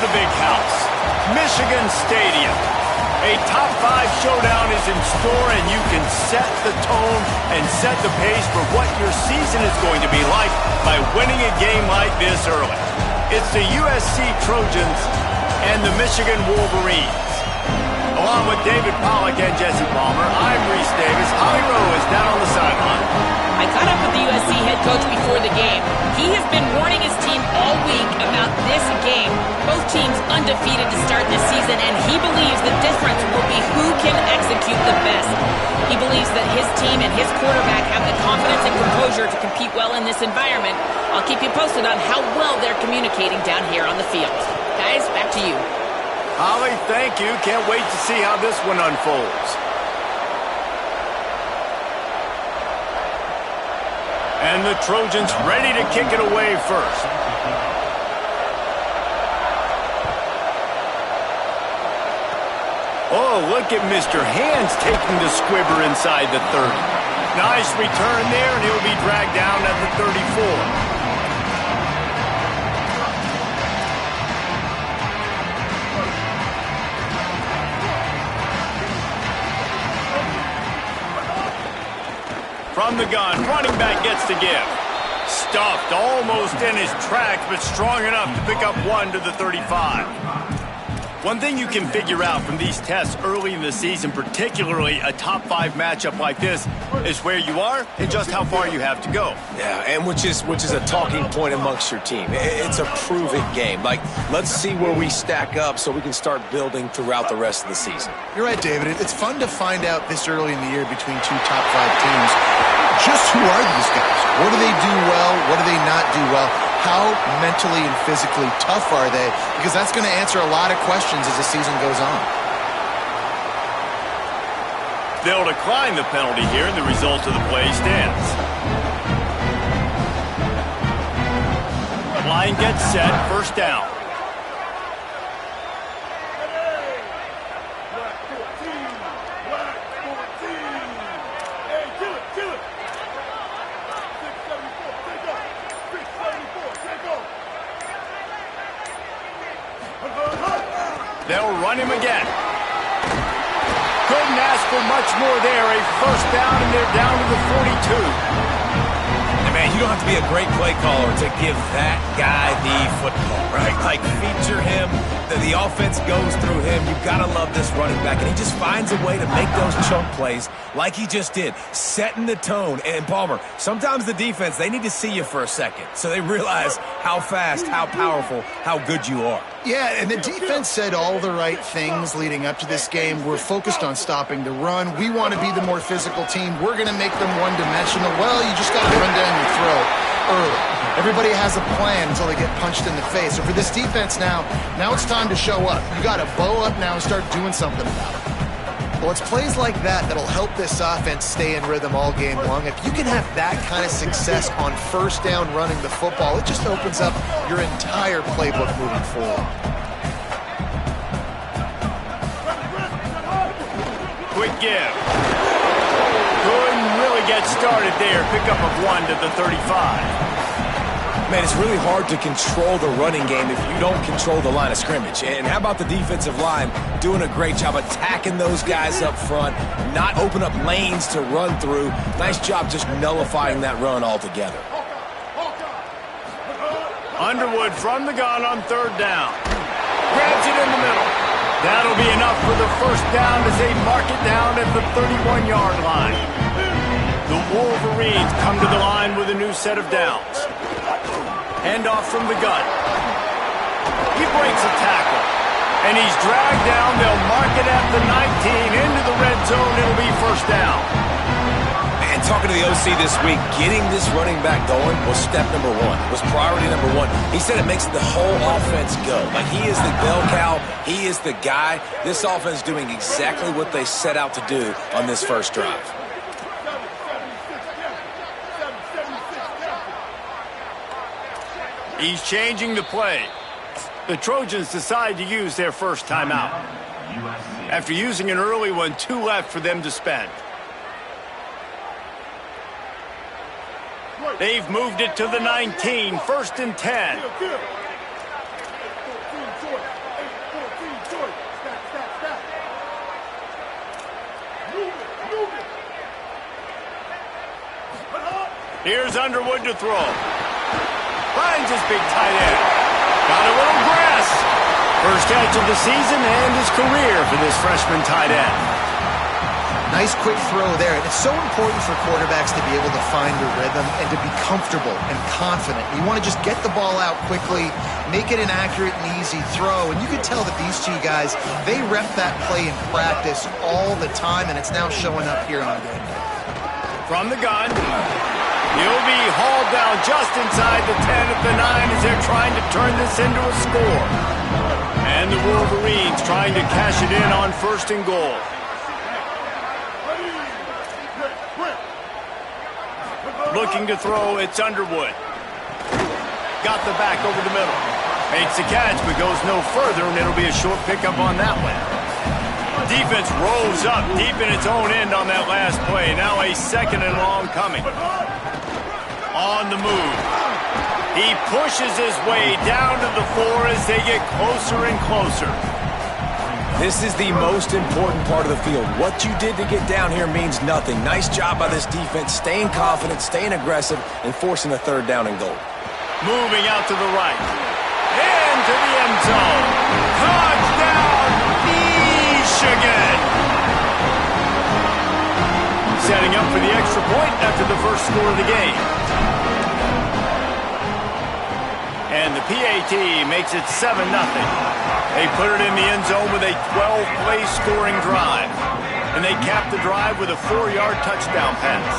the big house, Michigan Stadium. A top 5 showdown is in store, and you can set the tone and set the pace for what your season is going to be like by winning a game like this early. It's the USC Trojans and the Michigan Wolverines. Along with David Pollack and Jesse Palmer, I'm Reese Davis. Holly Rowe is down on the sideline. I caught up with the USC head coach before the game. He has been warning his team all week about this game. Both teams undefeated to start this season, and he believes the difference will be who can execute the best. He believes that his team and his quarterback have the confidence and composure to compete well in this environment. I'll keep you posted on how well they're communicating down here on the field. Guys, back to you. Holly, thank you. Can't wait to see how this one unfolds. And the Trojans ready to kick it away first. Oh, look at Mr. Hands taking the squibber inside the 30. Nice return there, and he'll be dragged down at the 34. From the gun, running back gets the give. Stuffed almost in his tracks, but strong enough to pick up 1 to the 35. One thing you can figure out from these tests early in the season, particularly a top 5 matchup like this, is where you are and just how far you have to go. Yeah, and which is a talking point amongst your team. It's a prove-it game. Like, let's see where we stack up so we can start building throughout the rest of the season. You're right, David. It's fun to find out this early in the year between 2 top 5 teams. Just who are these guys? What do they do well? What do they not do well? How mentally and physically tough are they? Because that's going to answer a lot of questions as the season goes on. They'll decline the penalty here, and the result of the play stands. Line gets set, first down. They'll run him again. Couldn't ask for much more there. A first down, and they're down to the 42. And man, you don't have to be a great play caller to give that guy the football, right? Like, feature him. The offense goes through him. You've got to love this running back. And he just finds a way to make those chunk plays like he just did, setting the tone. And Palmer, sometimes the defense, they need to see you for a second so they realize how fast, how powerful, how good you are. Yeah, and the defense said all the right things leading up to this game. We're focused on stopping the run. We want to be the more physical team. We're going to make them one-dimensional. Well, you just got to run down your throat early. Everybody has a plan until they get punched in the face. So for this defense now it's time to show up. You got to bow up now and start doing something about it. Well, it's plays like that that'll help this offense stay in rhythm all game long. If you can have that kind of success on first down running the football, it just opens up your entire playbook moving forward. Quick give. Couldn't really get started there. Pickup of 1 to the 35. Man, it's really hard to control the running game if you don't control the line of scrimmage. And how about the defensive line doing a great job attacking those guys up front, not open up lanes to run through. Nice job just nullifying that run altogether. Underwood from the gun on third down. Grabs it in the middle. That'll be enough for the first down as they mark it down at the 31-yard line. The Wolverines come to the line with a new set of downs. Handoff from the gun. He breaks a tackle. And he's dragged down. They'll mark it at the 19. Into the red zone. It'll be first down. And talking to the OC this week, getting this running back going was step number 1. Was priority number 1. He said it makes the whole offense go. Like, he is the bell cow. He is the guy. This offense doing exactly what they set out to do on this first drive. He's changing the play. The Trojans decide to use their first timeout. After using an early one, 2 left for them to spend. They've moved it to the 19, first and 10. Here's Underwood to throw. Finds his big tight end. Got a little grass. First catch of the season and his career for this freshman tight end. Nice quick throw there. And it's so important for quarterbacks to be able to find their rhythm and to be comfortable and confident. You want to just get the ball out quickly, make it an accurate and easy throw. And you can tell that these two guys, they rep that play in practice all the time, and it's now showing up here on game day. From the gun, he'll be hauled down just inside the 10 at the 9 as they're trying to turn this into a score. And the Wolverines trying to cash it in on 1st and goal. Looking to throw, it's Underwood. Got the back over the middle. Makes the catch, but goes no further, and it'll be a short pickup on that one. Defense rolls up deep in its own end on that last play. Now a 2nd and long coming. On the move. He pushes his way down to the 4 as they get closer and closer. This is the most important part of the field. What you did to get down here means nothing. Nice job by this defense, staying confident, staying aggressive, and forcing a 3rd down and goal. Moving out to the right. Into the end zone. Touchdown, Michigan! Setting up for the extra point after the first score of the game. And the PAT makes it 7-0. They put it in the end zone with a 12-play scoring drive. And they cap the drive with a 4-yard touchdown pass.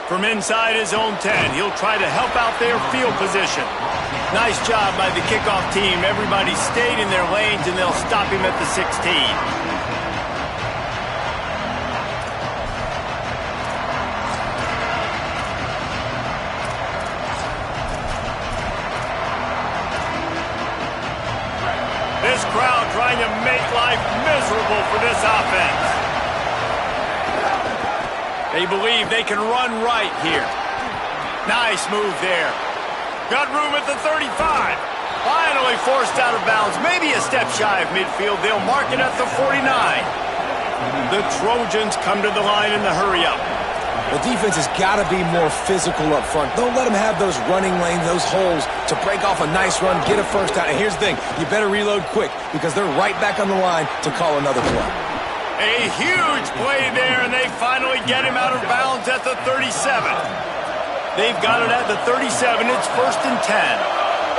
From inside his own 10, he'll try to help out their field position. Nice job by the kickoff team. Everybody stayed in their lanes, and they'll stop him at the 16. This crowd trying to make life miserable for this offense. They believe they can run right here. Nice move there. Got room at the 35. Finally forced out of bounds. Maybe a step shy of midfield. They'll mark it at the 49. The Trojans come to the line in the hurry-up. The defense has got to be more physical up front. Don't let them have those running lanes, those holes to break off a nice run, get a first down. And here's the thing, you better reload quick because they're right back on the line to call another play. A huge play there, and they finally get him out of bounds at the 37. They've got it at the 37. It's 1st and 10.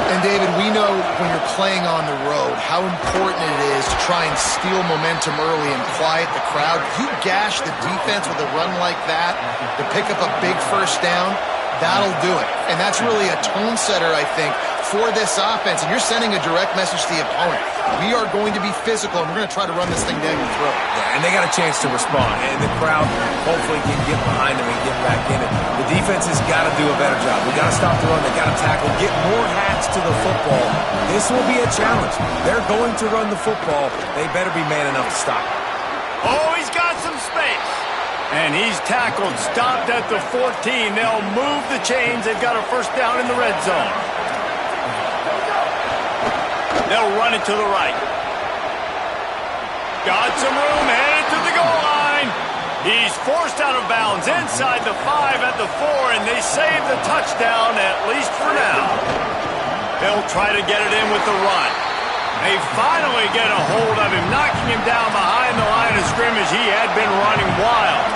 And, David, we know when you're playing on the road how important it is to try and steal momentum early and quiet the crowd. You gash the defense with a run like that to pick up a big first down, that'll do it. And that's really a tone setter, I think, for this offense. And you're sending a direct message to the opponent. We are going to be physical, and we're going to try to run this thing down your throat. Yeah, and they got a chance to respond. And the crowd hopefully can get behind them and get back in it. The defense has got to do a better job. We got to stop the run. They got to tackle, get more hats to the football. This will be a challenge. They're going to run the football. They better be man enough to stop it. Oh, he's got some space. And he's tackled, stopped at the 14. They'll move the chains. They've got a first down in the red zone. They'll run it to the right. Got some room, headed to the goal line. He's forced out of bounds inside the 5 at the 4, and they save the touchdown, at least for now. They'll try to get it in with the run. They finally get a hold of him, knocking him down behind the line of scrimmage. He had been running wild.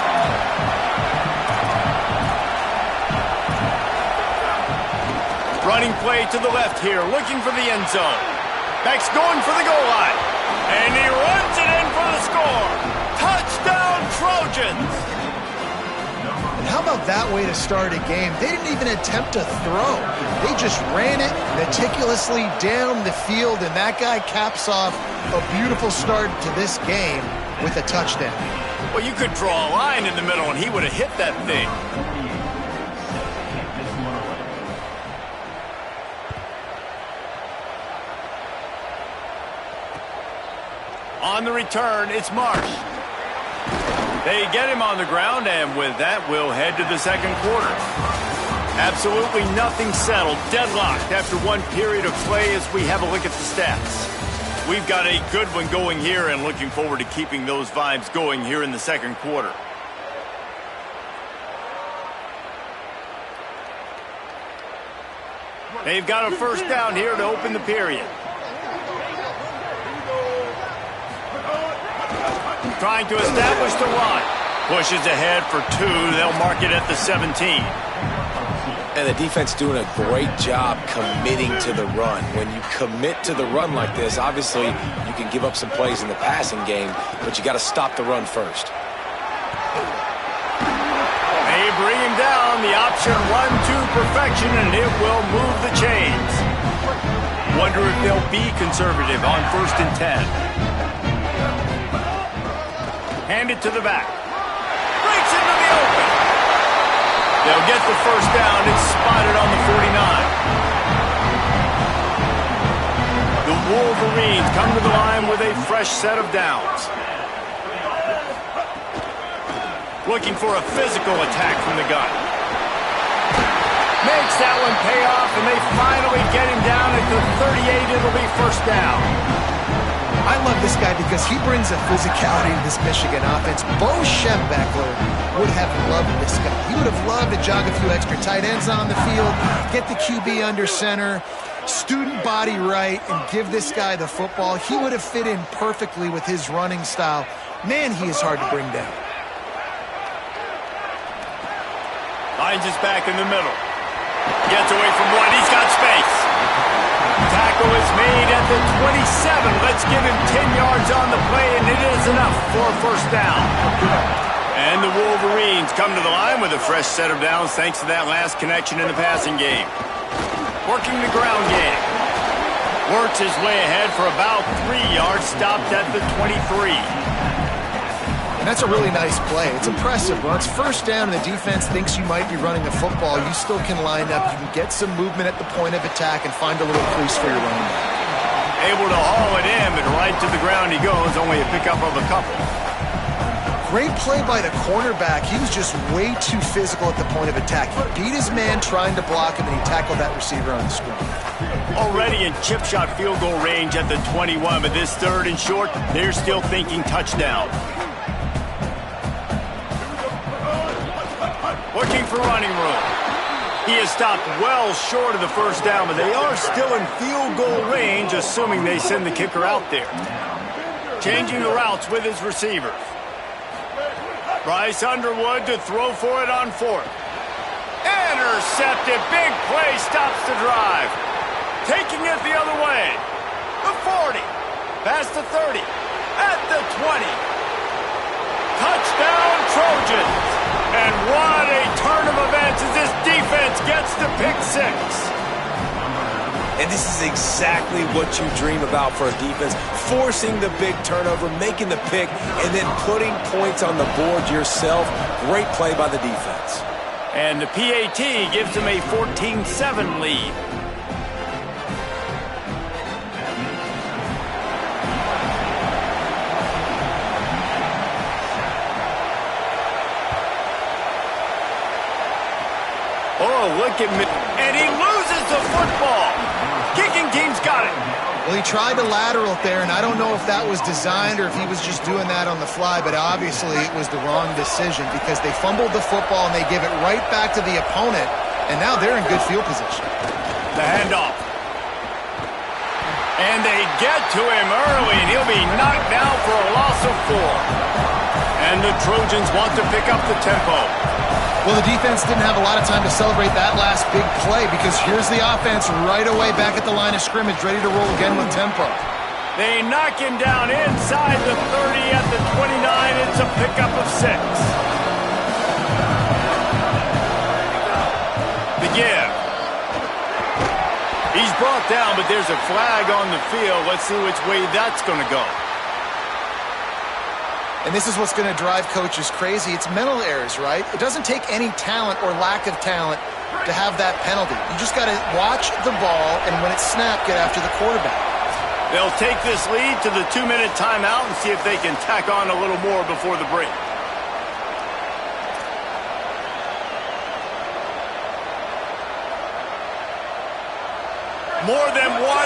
Running play to the left here, looking for the end zone. Beck's going for the goal line. And he runs it in for the score. Touchdown, Trojans! And how about that way to start a game? They didn't even attempt to throw. They just ran it meticulously down the field, and that guy caps off a beautiful start to this game with a touchdown. Well, you could draw a line in the middle, and he would have hit that thing. On the return, it's Marsh. They get him on the ground, and with that, we'll head to the second quarter. Absolutely nothing settled, deadlocked after one period of play as we have a look at the stats. We've got a good one going here and looking forward to keeping those vibes going here in the second quarter. They've got a first down here to open the period. Trying to establish the run. Pushes ahead for 2. They'll mark it at the 17. And the defense doing a great job committing to the run. When you commit to the run like this, obviously you can give up some plays in the passing game, but you got to stop the run first. They bring him down. The option run to perfection, and it will move the chains. Wonder if they'll be conservative on 1st and 10. Hand it to the back. Breaks into the open. They'll get the first down. It's spotted on the 49. The Wolverines come to the line with a fresh set of downs. Looking for a physical attack from the gun. Makes that one pay off, and they finally get him down at the 38. It'll be first down. I love this guy because he brings a physicality to this Michigan offense. Bo Schembechler would have loved this guy. He would have loved to jog a few extra tight ends on the field, get the QB under center, student body right, and give this guy the football. He would have fit in perfectly with his running style. Man, he is hard to bring down. Finds his back in the middle. Gets away from one. He's got space. Tackle is made at the 27. Let's give him 10 yards on the play, and it is enough for a first down. And the Wolverines come to the line with a fresh set of downs thanks to that last connection in the passing game. Working the ground game. Works his way ahead for about 3 yards, stopped at the 23. And that's a really nice play. It's impressive. When it's first down and the defense thinks you might be running a football, you still can line up. You can get some movement at the point of attack and find a little crease for your running back. Able to haul it in, but right to the ground he goes. Only a pickup of a couple. Great play by the cornerback. He was just way too physical at the point of attack. He beat his man trying to block him, and he tackled that receiver on the screen. Already in chip shot field goal range at the 21, but this 3rd and short, they're still thinking touchdown. Looking for running room. He is stopped well short of the first down, but they are still in field goal range, assuming they send the kicker out there. Changing the routes with his receivers. Bryce Underwood to throw for it on 4th. Intercepted. Big play stops the drive. Taking it the other way. The 40. Past the 30. At the 20. Touchdown Trojans. And what a turn of events as this defense gets the pick 6. And this is exactly what you dream about for a defense. Forcing the big turnover, making the pick, and then putting points on the board yourself. Great play by the defense. And the PAT gives them a 14-7 lead. Oh, look at me. And he loses the football. Kicking team's got it. Well, he tried to lateral it there, and I don't know if that was designed or if he was just doing that on the fly, but obviously it was the wrong decision because they fumbled the football and they give it right back to the opponent, and now they're in good field position. The handoff. And they get to him early, and he'll be knocked down for a loss of 4. And the Trojans want to pick up the tempo. Well, the defense didn't have a lot of time to celebrate that last big play because here's the offense right away back at the line of scrimmage, ready to roll again with tempo. They knock him down inside the 30 at the 29. It's a pickup of 6. The give. He's brought down, but there's a flag on the field. Let's see which way that's going to go. And this is what's going to drive coaches crazy. It's mental errors, right? It doesn't take any talent or lack of talent to have that penalty. You just got to watch the ball, and when it's snapped, get after the quarterback. They'll take this lead to the 2-minute timeout and see if they can tack on a little more before the break. More than 1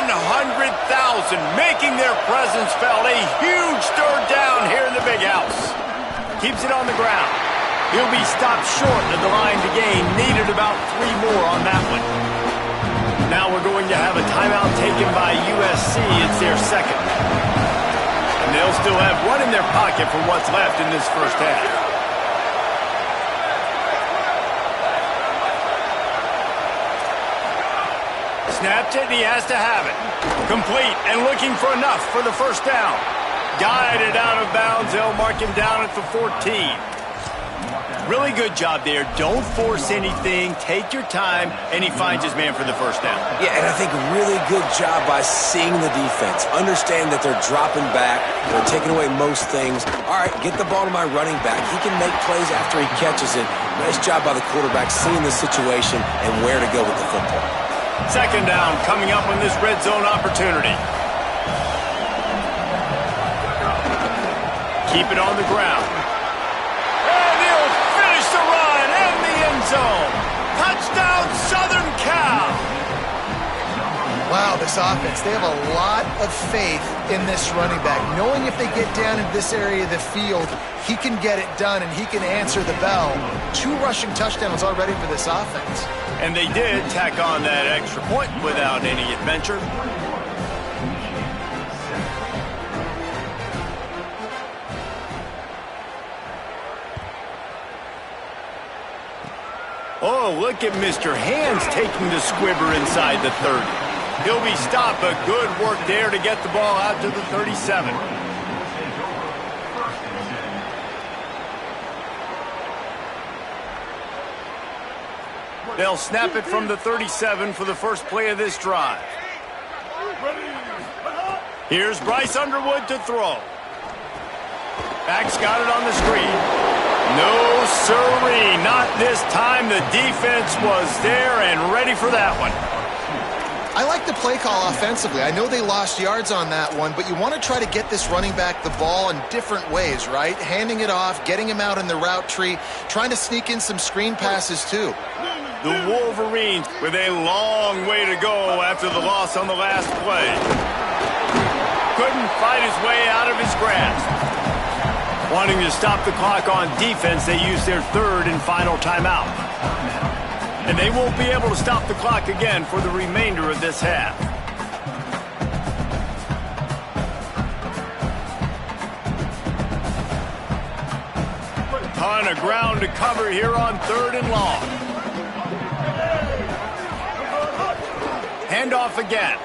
making their presence felt. A huge third down here in the big house. Keeps it on the ground. He'll be stopped short of the line to gain. Needed about 3 more on that one. Now we're going to have a timeout taken by USC. It's their second. And they'll still have one in their pocket for what's left in this first half. Snapped it, and he has to have it. Complete and looking for enough for the first down. Guided out of bounds. They'll mark him down at the 14. Really good job there. Don't force anything. Take your time, and he finds his man for the first down. Yeah, and I think a really good job by seeing the defense. Understand that they're dropping back. They're taking away most things. All right, get the ball to my running back. He can make plays after he catches it. Nice job by the quarterback seeing the situation and where to go with the football. Second down coming up on this red zone opportunity. Keep it on the ground. And he'll finish the run in the end zone. Touchdown, Southern Cal. Wow, this offense, they have a lot of faith in this running back. Knowing if they get down in this area of the field, he can get it done and he can answer the bell. 2 rushing touchdowns already for this offense. And they did tack on that extra point without any adventure. Oh, look at Mr. Hands taking the squibber inside the 30. He'll be stopped, but good work there to get the ball out to the 37. They'll snap it from the 37 for the first play of this drive. Here's Bryce Underwood to throw. Back's got it on the screen. No sirree, not this time. The defense was there and ready for that one. I like the play call offensively. I know they lost yards on that one, but you want to try to get this running back the ball in different ways, right? Handing it off, getting him out in the route tree, trying to sneak in some screen passes too. The Wolverines with a long way to go after the loss on the last play. Couldn't fight his way out of his grasp. Wanting to stop the clock on defense, they used their third and final timeout. And they won't be able to stop the clock again for the remainder of this half. Ton of ground to cover here on 3rd and long. Handoff again.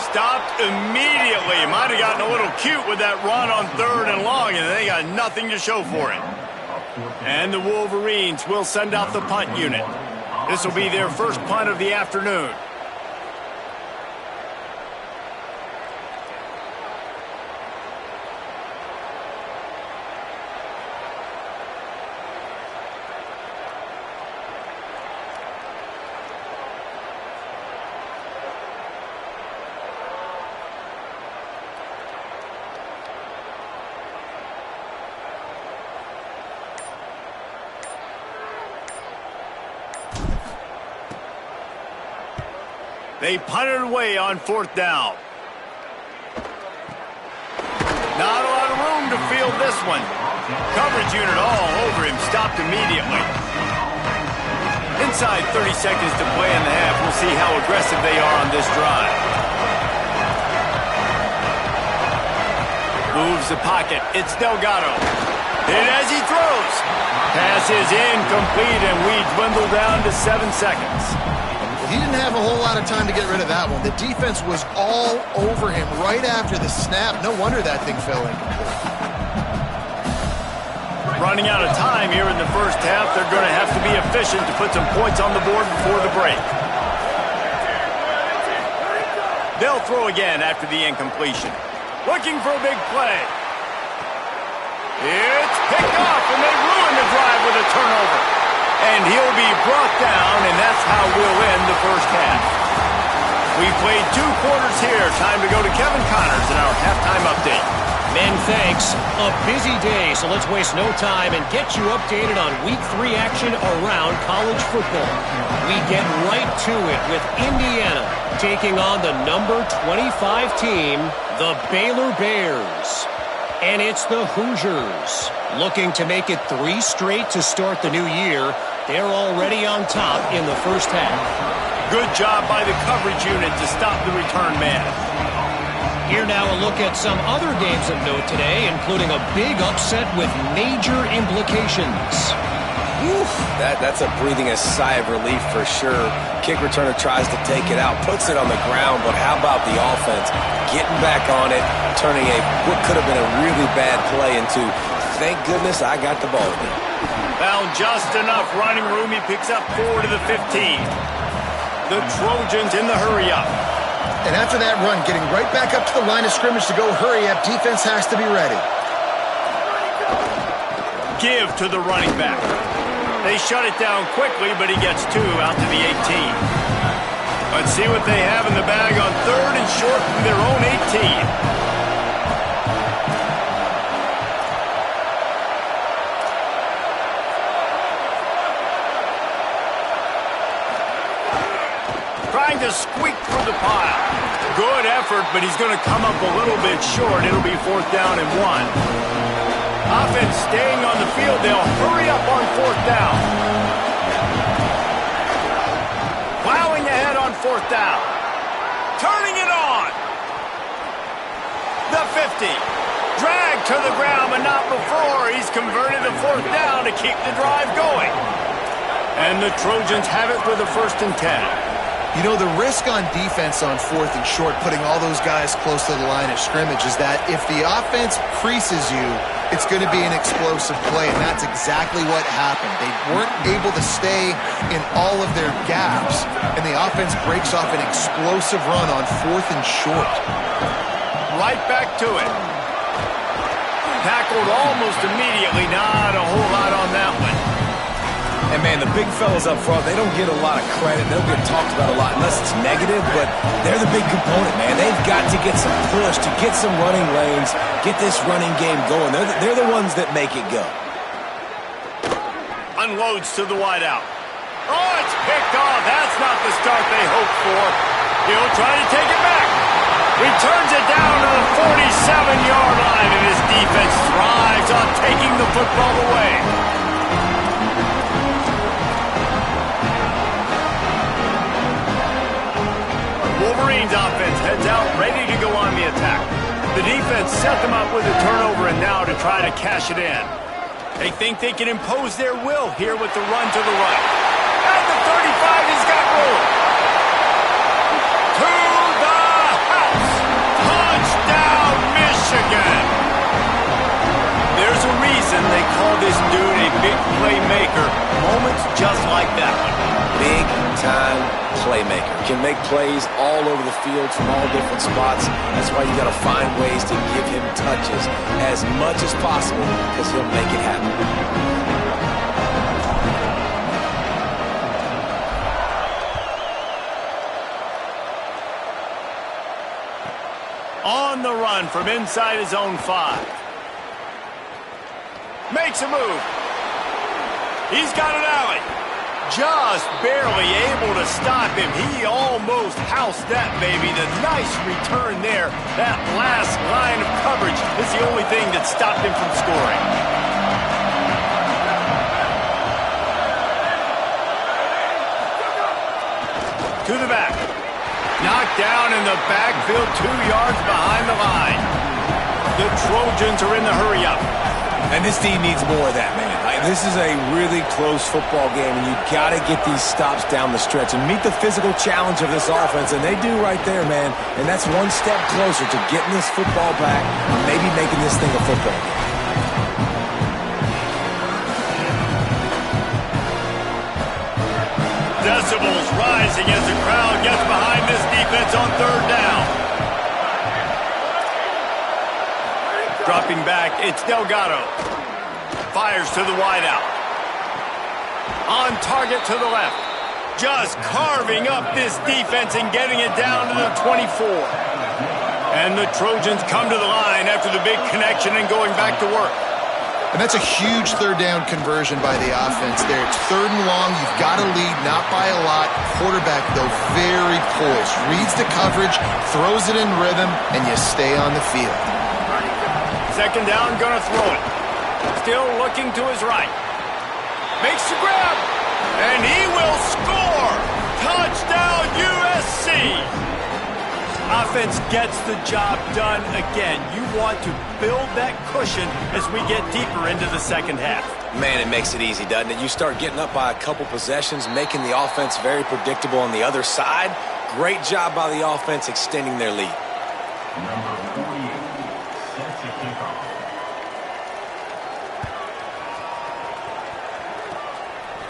Stopped immediately. Might have gotten a little cute with that run on 3rd and long, and they got nothing to show for it. And the Wolverines will send out the punt unit. This will be their first punt of the afternoon. They punted away on 4th down. Not a lot of room to field this one. Coverage unit all over him, stopped immediately. Inside 30 seconds to play in the half. We'll see how aggressive they are on this drive. Moves the pocket. It's Delgado. And as he throws, pass is incomplete, and we dwindle down to 7 seconds. He didn't have a whole lot of time to get rid of that one. The defense was all over him right after the snap. No wonder that thing fell incomplete. Running out of time here in the first half. They're going to have to be efficient to put some points on the board before the break. They'll throw again after the incompletion. Looking for a big play. It's picked off, and they ruin the drive with a turnover. And he'll be brought down, and that's how we'll end the first half. We've played 2 quarters here. Time to go to Kevin Connors in our halftime update. Men, thanks. A busy day, so let's waste no time and get you updated on Week 3 action around college football. We get right to it with Indiana taking on the number 25 team, the Baylor Bears. And it's the Hoosiers looking to make it 3 straight to start the new year. They're already on top in the first half. Good job by the coverage unit to stop the return man. Here now a look at some other games of note today, including a big upset with major implications. Whew, that's a breathing a sigh of relief for sure. Kick returner tries to take it out, puts it on the ground, but how about the offense getting back on it, turning what could have been a really bad play into, thank goodness I got the ball again. Found just enough running room. He picks up 4 to the 15. The Trojans in the hurry-up. And after that run, getting right back up to the line of scrimmage to go hurry up, defense has to be ready. Give to the running back. They shut it down quickly, but he gets 2 out to the 18. Let's see what they have in the bag on 3rd and short from their own 18. Trying to squeak through the pile. Good effort, but he's going to come up a little bit short. It'll be 4th down and 1. Offense staying on the field. They'll hurry up on 4th down. Plowing ahead on 4th down. Turning it on. The 50. Dragged to the ground, but not before. He's converted a 4th down to keep the drive going. And the Trojans have it with a 1st and 10. You know, the risk on defense on 4th and short, putting all those guys close to the line of scrimmage, is that if the offense creases you, it's going to be an explosive play, and that's exactly what happened. They weren't able to stay in all of their gaps, and the offense breaks off an explosive run on 4th and short. Right back to it. Tackled almost immediately. Not a whole lot on that one. And, man, the big fellas up front, they don't get a lot of credit. They don't get talked about a lot unless it's negative, but they're the big component, man. They've got to get some push, to get some running lanes, get this running game going. They're the ones that make it go. Unloads to the wideout. Oh, it's picked off. That's not the start they hoped for. He'll try to take it back. Returns it down to the 47-yard line, and his defense thrives on taking the football away. Wolverines offense heads out, ready to go on the attack. The defense set them up with a turnover and now to try to cash it in. They think they can impose their will here with the run to the right. And the 35 has got room. To the house. Touchdown, Michigan. There's a reason they call this dude a big playmaker. Moments just like that one. Big-time playmaker. Can make plays all over the field from all different spots. That's why you got to find ways to give him touches as much as possible because he'll make it happen. On the run from inside his own 5. Makes a move. He's got an alley. Just barely able to stop him. He almost housed that baby. The nice return there. That last line of coverage is the only thing that stopped him from scoring. To the back. Knocked down in the backfield, 2 yards behind the line. The Trojans are in the hurry-up. And this team needs more of that, man. This is a really close football game, and you've got to get these stops down the stretch and meet the physical challenge of this offense, and they do right there, man. And that's one step closer to getting this football back and maybe making this thing a football game. Decibels rising as the crowd gets behind this defense on 3rd down. Dropping back, it's Delgado. Fires to the wideout. On target to the left. Just carving up this defense and getting it down to the 24. And the Trojans come to the line after the big connection and going back to work. And that's a huge third down conversion by the offense there. It's 3rd and long. You've got to lead, not by a lot. Quarterback, though, very poised. Reads the coverage, throws it in rhythm, and you stay on the field. 2nd down, gonna throw it. Still looking to his right. Makes the grab, and he will score! Touchdown, USC! Offense gets the job done again. You want to build that cushion as we get deeper into the 2nd half. Man, it makes it easy, doesn't it? You start getting up by a couple possessions, making the offense very predictable on the other side. Great job by the offense extending their lead. Number 48 sets the kickoff.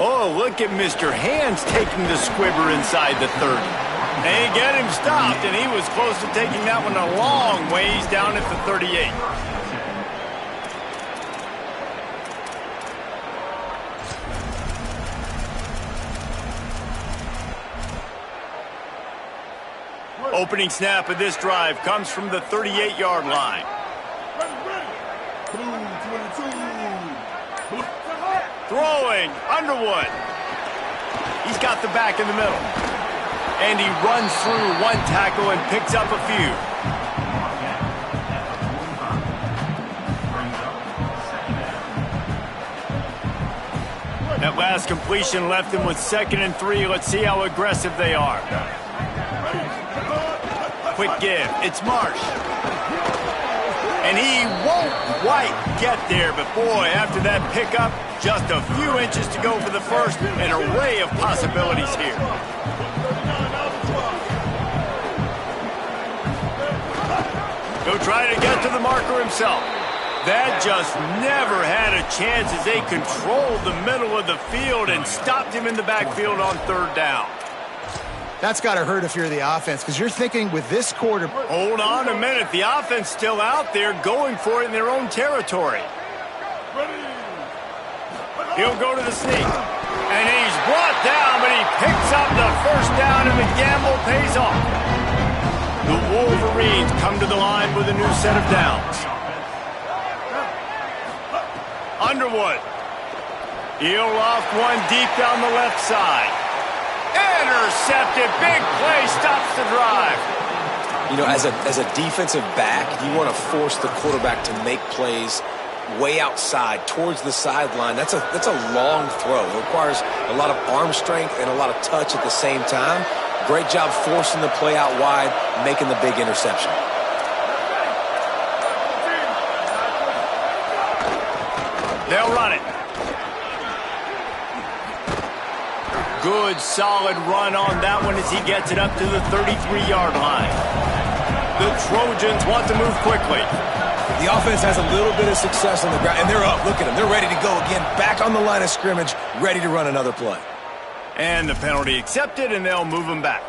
Oh, look at Mr. Hands taking the squibber inside the 30. They get him stopped, and he was close to taking that one a long ways down at the 38. Opening snap of this drive comes from the 38-yard line. Throwing, Underwood. He's got the back in the middle. And he runs through one tackle and picks up a few. That last completion left him with 2nd and 3. Let's see how aggressive they are. Quick give. It's Marsh. And he won't quite get there, but boy, after that pickup, just a few inches to go for the first. An array of possibilities here. He'll try to get to the marker himself. That just never had a chance as they controlled the middle of the field and stopped him in the backfield on 3rd down. That's got to hurt if you're the offense, because you're thinking with this quarter. Hold on a minute. The offense still out there going for it in their own territory. He'll go to the sneak. And he's brought down, but he picks up the 1st down, and the gamble pays off. The Wolverines come to the line with a new set of downs. Underwood. He'll loft one deep down the left side. Intercepted. Big play stops the drive. You know, as a defensive back, you want to force the quarterback to make plays way outside towards the sideline. That's a long throw. It requires a lot of arm strength and a lot of touch at the same time. Great job forcing the play out wide, making the big interception. They'll run it. Good, solid run on that one as he gets it up to the 33-yard line. The Trojans want to move quickly. The offense has a little bit of success on the ground, and they're up. Look at them. They're ready to go again, back on the line of scrimmage, ready to run another play. And the penalty accepted, and they'll move him back.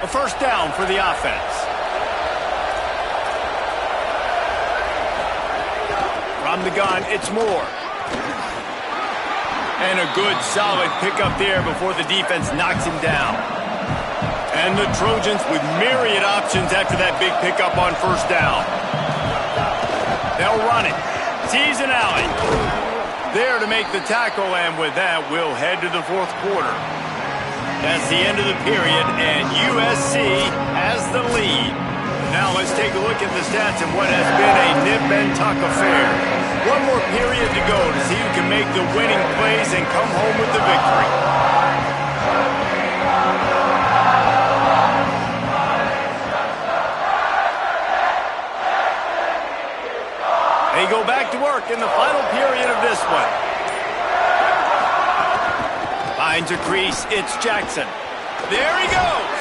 A 1st down for the offense. From the gun, it's Moore. And a good, solid pickup there before the defense knocks him down. And the Trojans with myriad options after that big pickup on 1st down. They'll run it. Sees an alley. There to make the tackle, and with that, we'll head to the 4th quarter. That's the end of the period, and USC has the lead. Now let's take a look at the stats and what has been a nip-and-tuck affair. One more period to go to see who can make the winning plays and come home with the victory. They go back to work in the final period of this one. Finds a crease, it's Jackson. There he goes.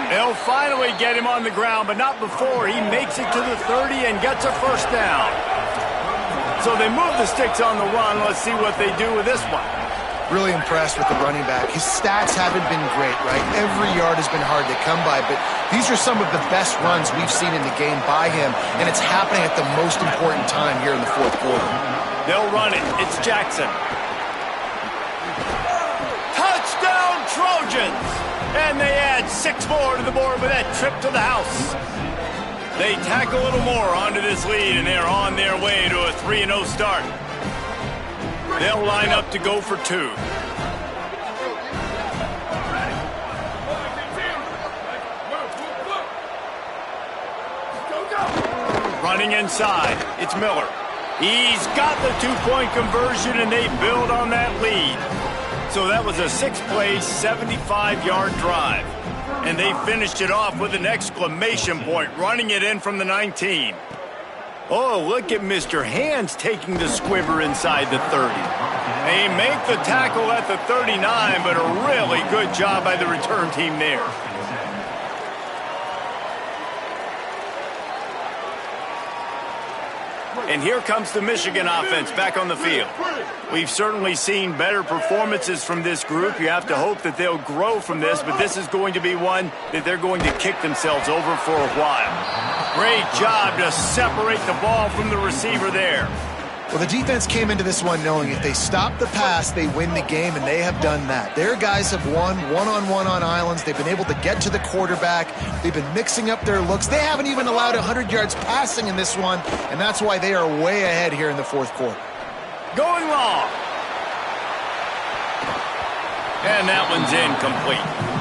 They'll finally get him on the ground, but not before he makes it to the 30 and gets a 1st down. So they move the sticks on the run. Let's see what they do with this one. Really impressed with the running back. His stats haven't been great, right? Every yard has been hard to come by, but these are some of the best runs we've seen in the game by him, and it's happening at the most important time here in the 4th quarter. They'll run it. It's Jackson. Touchdown, Trojans! Trojans. And they add 6 more to the board with that trip to the house. They tack a little more onto this lead, and they're on their way to a 3-0 start. They'll line up to go for 2. Running inside, it's Miller. He's got the 2-point conversion, and they build on that lead. So that was a 6-play, 75-yard drive. And they finished it off with an exclamation point, running it in from the 19. Oh, look at Mr. Hands taking the squiver inside the 30. They make the tackle at the 39, but a really good job by the return team there. And here comes the Michigan offense back on the field. We've certainly seen better performances from this group. You have to hope that they'll grow from this, but this is going to be one that they're going to kick themselves over for a while. Great job to separate the ball from the receiver there. Well, the defense came into this one knowing if they stop the pass, they win the game, and they have done that. Their guys have won one-on-one on islands. They've been able to get to the quarterback. They've been mixing up their looks. They haven't even allowed 100 yards passing in this one, and that's why they are way ahead here in the fourth quarter. Going long. And that one's incomplete.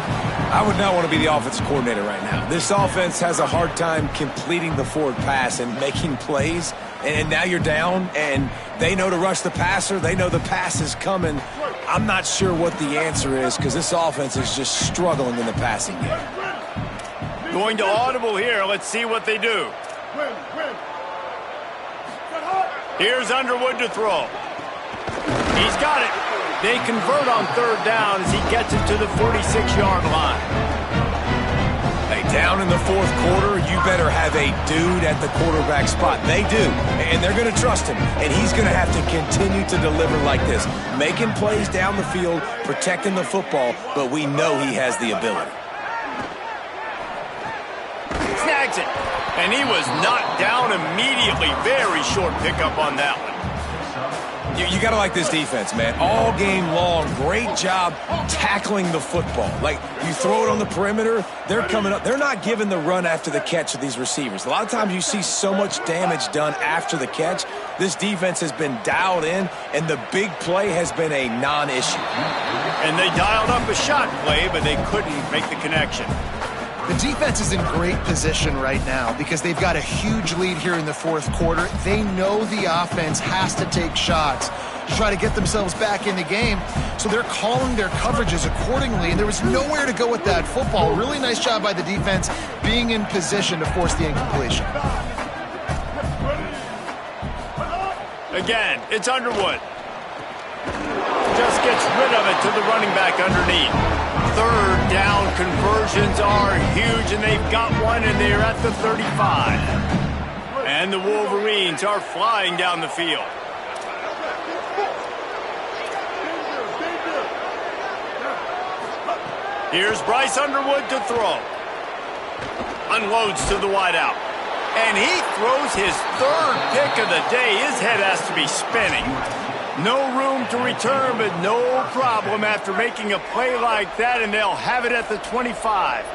I would not want to be the offensive coordinator right now. This offense has a hard time completing the forward pass and making plays. And now you're down, and they know to rush the passer. They know the pass is coming. I'm not sure what the answer is because this offense is just struggling in the passing game. Going to audible here. Let's see what they do. Here's Underwood to throw. He's got it. They convert on 3rd down as he gets it to the 46-yard line. Hey, down in the fourth quarter, you better have a dude at the quarterback spot. They do, and they're going to trust him, and he's going to have to continue to deliver like this, making plays down the field, protecting the football, but we know he has the ability. Snags it, and he was knocked down immediately. Very short pickup on that one. You got to like this defense, man. All game long, great job tackling the football. Like, you throw it on the perimeter, they're coming up. They're not giving the run after the catch to these receivers. A lot of times you see so much damage done after the catch. This defense has been dialed in, and the big play has been a non-issue. And they dialed up a shot play, but they couldn't make the connection. The defense is in great position right now because they've got a huge lead here in the fourth quarter. They know the offense has to take shots to try to get themselves back in the game, so they're calling their coverages accordingly, and there was nowhere to go with that football. Really nice job by the defense being in position to force the incompletion. Again, it's Underwood. Just gets rid of it to the running back underneath. 3rd down conversions are huge, and they've got one, and they're at the 35. And the Wolverines are flying down the field. Here's Bryce Underwood to throw. Unloads to the wideout. And he throws his 3rd pick of the day. His head has to be spinning. No room to return, but no problem after making a play like that, and they'll have it at the 25.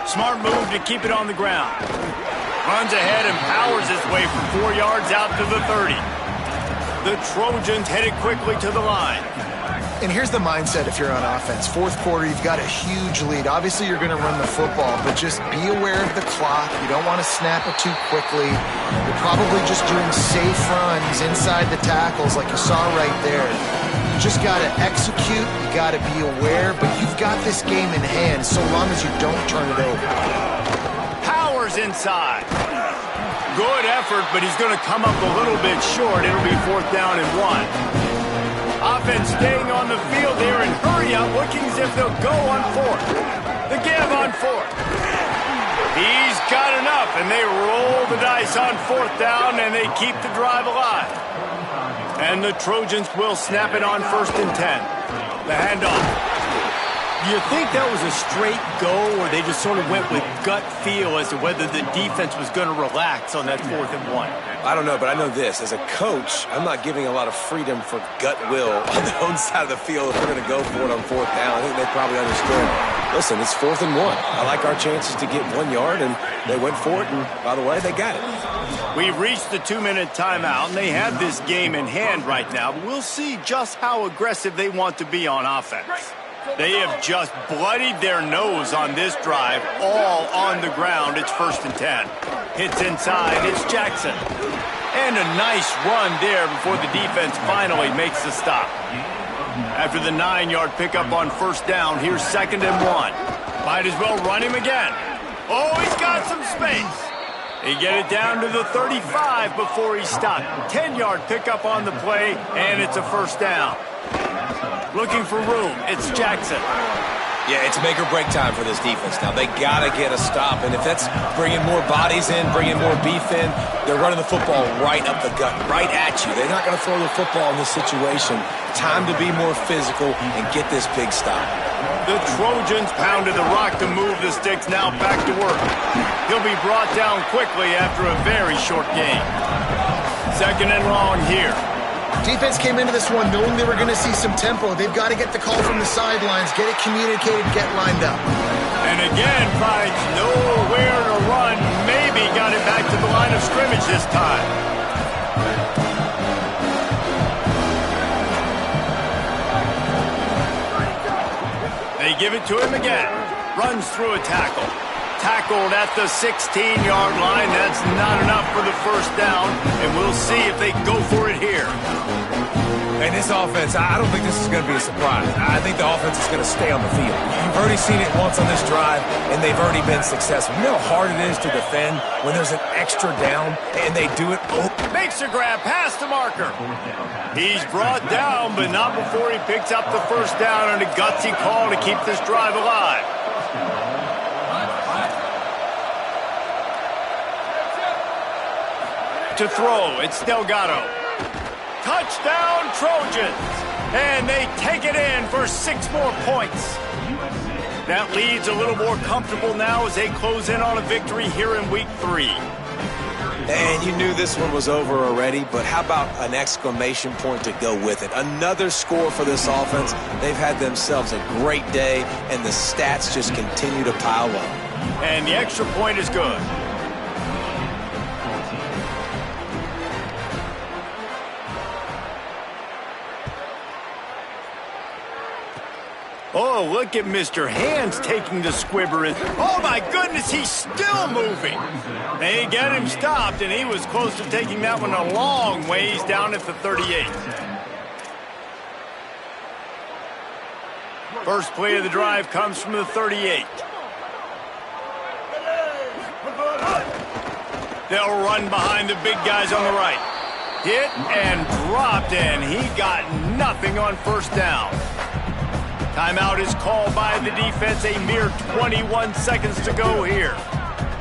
Smart move to keep it on the ground. Runs ahead and powers his way for 4 yards out to the 30. The Trojans headed quickly to the line. And here's the mindset if you're on offense. Fourth quarter, you've got a huge lead. Obviously, you're going to run the football, but just be aware of the clock. You don't want to snap it too quickly. You're probably just doing safe runs inside the tackles like you saw right there. You just got to execute. You got to be aware, but you've got this game in hand so long as you don't turn it over. Powers inside. Good effort, but he's going to come up a little bit short. It'll be 4th down and 1. Offense staying on the field there and hurry up, looking as if they'll go on 4th. The give on 4th. He's got enough, and they roll the dice on 4th down, and they keep the drive alive. And the Trojans will snap it on 1st and 10. The handoff. Do you think that was a straight go, or they just sort of went with gut feel as to whether the defense was going to relax on that 4th and 1? I don't know, but I know this. As a coach, I'm not giving a lot of freedom for gut will on the own side of the field if we're going to go for it on 4th down. I think they probably understood. Listen, it's 4th and 1. I like our chances to get 1 yard, and they went for it, and by the way, they got it. We've reached the 2-minute timeout, and they have this game in hand right now. But we'll see just how aggressive they want to be on offense. They have just bloodied their nose on this drive, all on the ground. It's 1st and 10. Hits inside. It's Jackson. And a nice run there before the defense finally makes the stop. After the 9-yard pickup on 1st down, here's 2nd and 1. Might as well run him again. Oh, he's got some space. They get it down to the 35 before he stopped. 10-yard pickup on the play, and it's a 1st down. Looking for room. It's Jackson. Yeah, it's make or break time for this defense now. They got to get a stop, and if that's bringing more bodies in, bringing more beef in, they're running the football right up the gut, right at you. They're not going to throw the football in this situation. Time to be more physical and get this big stop. The Trojans pounded the rock to move the sticks. Now back to work. He'll be brought down quickly after a very short game. 2nd and long here. Defense came into this one knowing they were going to see some tempo. They've got to get the call from the sidelines, get it communicated, get lined up. And again, finds nowhere to run. Maybe got it back to the line of scrimmage this time. They give it to him again. Runs through a tackle. Tackled at the 16-yard line. That's not enough for the 1st down, and we'll see if they go for it here. And this offense, I don't think this is going to be a surprise. I think the offense is going to stay on the field. You've already seen it once on this drive, and they've already been successful. You know how hard it is to defend when there's an extra down, and they do it. Oh. Makes a grab past the marker. He's brought down, but not before he picks up the 1st down and a gutsy call to keep this drive alive. To throw, it's Delgado. Touchdown, Trojans! And they take it in for 6 more points. That lead's a little more comfortable now as they close in on a victory here in Week 3. And you knew this one was over already, but how about an exclamation point to go with it? Another score for this offense. They've had themselves a great day, and the stats just continue to pile up. And the extra point is good. Oh, look at Mr. Hands taking the squibber in. Oh, my goodness, he's still moving. They get him stopped, and he was close to taking that one a long ways down at the 38. First play of the drive comes from the 38. They'll run behind the big guys on the right. Hit and dropped, and he got nothing on 1st down. Timeout is called by the defense. A mere 21 seconds to go here.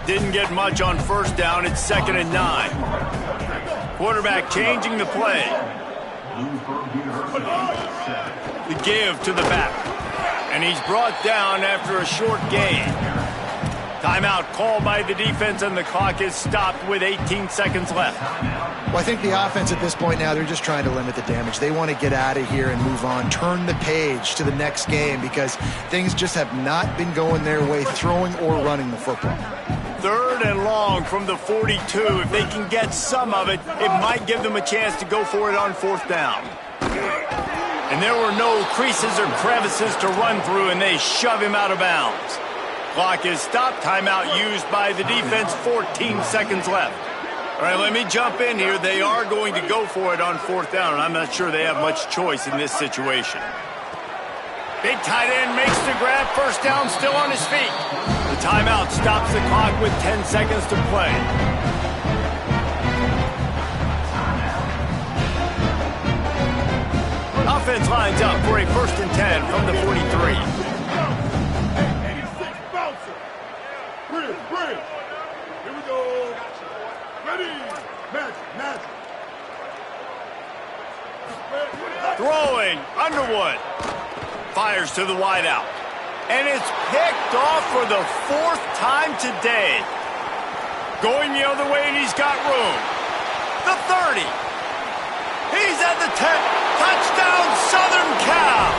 Didn't get much on 1st down. It's 2nd and 9. Quarterback changing the play. The give to the back. And he's brought down after a short gain. Timeout called by the defense, and the clock is stopped with 18 seconds left. Well, I think the offense at this point now, they're just trying to limit the damage. They want to get out of here and move on, turn the page to the next game because things just have not been going their way, throwing or running the football. 3rd and long from the 42. If they can get some of it, it might give them a chance to go for it on 4th down. And there were no creases or crevices to run through, and they shove him out of bounds. Clock is stopped. Timeout used by the defense. 14 seconds left. All right, let me jump in here. They are going to go for it on 4th down, and I'm not sure they have much choice in this situation. Big tight end makes the grab. 1st down, still on his feet. The timeout stops the clock with 10 seconds to play. Offense lines up for a 1st and 10 from the 43. Here we go. Ready. Match. Throwing. Underwood. Fires to the wideout. And it's picked off for the 4th time today. Going the other way, and he's got room. The 30. He's at the 10. Touchdown, Southern Cal.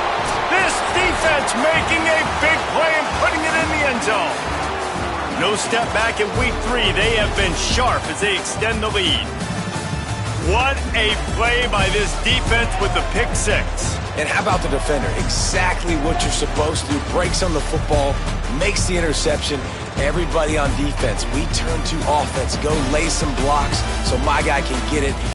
This defense making a big play and putting it in the end zone. No step back in week 3. They have been sharp as they extend the lead. What a play by this defense with the pick 6. And how about the defender? Exactly what you're supposed to do. Breaks on the football, makes the interception. Everybody on defense, we turn to offense. Go lay some blocks so my guy can get it.